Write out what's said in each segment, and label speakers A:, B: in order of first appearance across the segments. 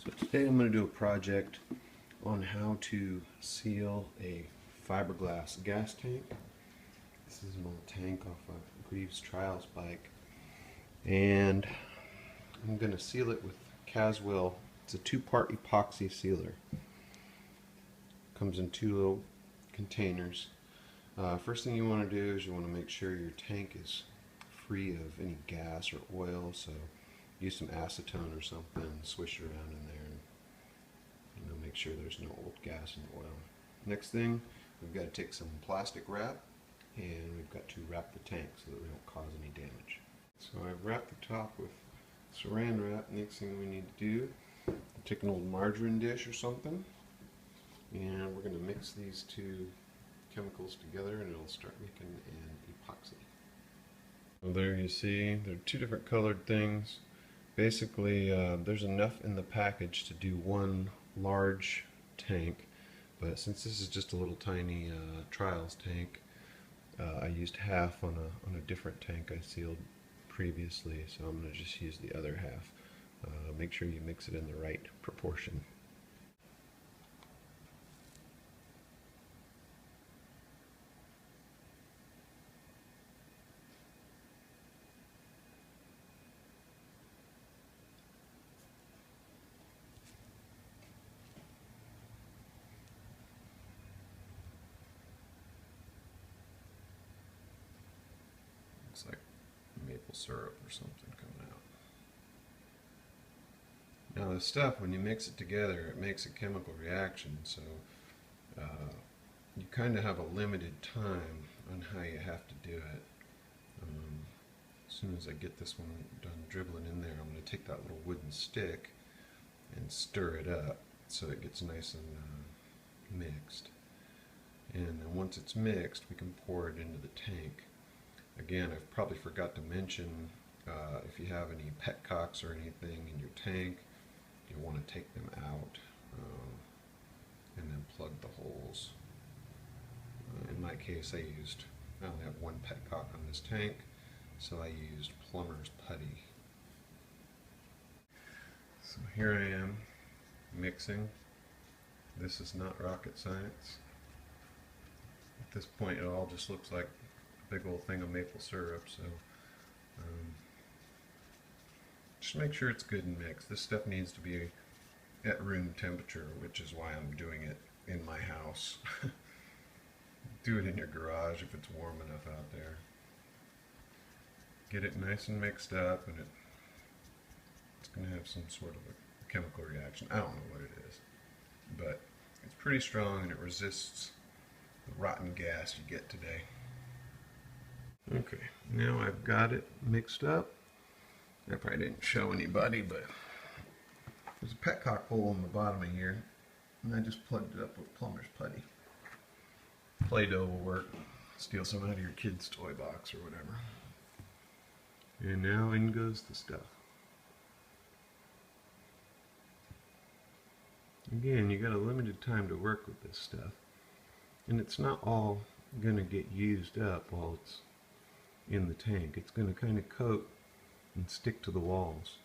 A: So today I'm going to do a project on how to seal a fiberglass gas tank. This is an old tank off a Greaves Trials bike, and I'm going to seal it with Caswell. It's a two-part epoxy sealer. Comes in two little containers. First thing you want to do is you want to make sure your tank is free of any gas or oil, so use some acetone or something, swish it around in there, and make sure there's no old gas and oil. Next thing, we've got to take some plastic wrap, and we've got to wrap the tank so that we don't cause any damage. So I've wrapped the top with saran wrap. Next thing we need to do, take an old margarine dish or something, and we're going to mix these two chemicals together, and it'll start making an epoxy. Well, there you see, they're two different colored things. Basically, there's enough in the package to do one large tank, but since this is just a little tiny trials tank, I used half on a different tank I sealed previously, so I'm going to just use the other half. Make sure you mix it in the right proportion. Looks like maple syrup or something coming out. Now this stuff, when you mix it together, it makes a chemical reaction, so you kind of have a limited time on how you have to do it. As soon as I get this one done dribbling in there, I'm going to take that little wooden stick and stir it up so it gets nice and mixed. And then once it's mixed, we can pour it into the tank. Again, I've probably forgot to mention, if you have any petcocks or anything in your tank, you want to take them out and then plug the holes. In my case, I only have one petcock on this tank, so I used plumber's putty. So here I am mixing. This is not rocket science. At this point, it all just looks like big old thing of maple syrup, so just make sure it's good and mixed. This stuff needs to be at room temperature, which is why I'm doing it in my house. Do it in your garage if it's warm enough out there. Get it nice and mixed up, and it's going to have some sort of a chemical reaction. I don't know what it is, but it's pretty strong and it resists the rotten gas you get today. Okay, now I've got it mixed up. I probably didn't show anybody, but there's a petcock hole in the bottom of here, and I just plugged it up with plumber's putty. Play-Doh will work. Steal some out of your kid's toy box or whatever. And now in goes the stuff. Again, you got a limited time to work with this stuff, and it's not all going to get used up while it's in the tank. It's going to kind of coat and stick to the walls.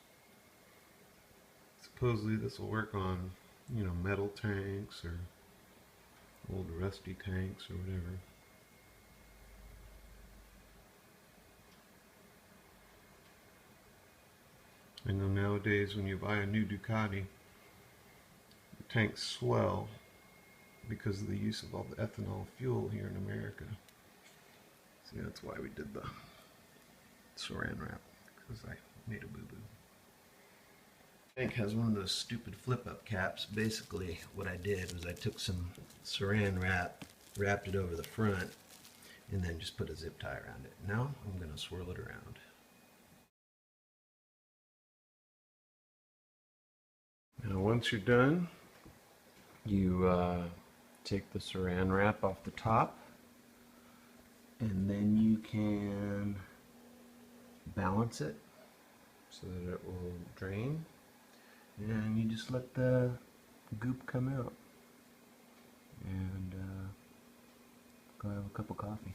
A: Supposedly this will work on, metal tanks or old rusty tanks or whatever. I know nowadays when you buy a new Ducati, the tanks swell because of the use of all the ethanol fuel here in America. See, that's why we did the saran wrap, because I made a boo-boo. The tank has one of those stupid flip-up caps. Basically, what I did was I took some saran wrap, wrapped it over the front, and then just put a zip tie around it. Now I'm going to swirl it around. Now once you're done, you take the saran wrap off the top, and then you can balance it so that it will drain, and you just let the goop come out and go have a cup of coffee.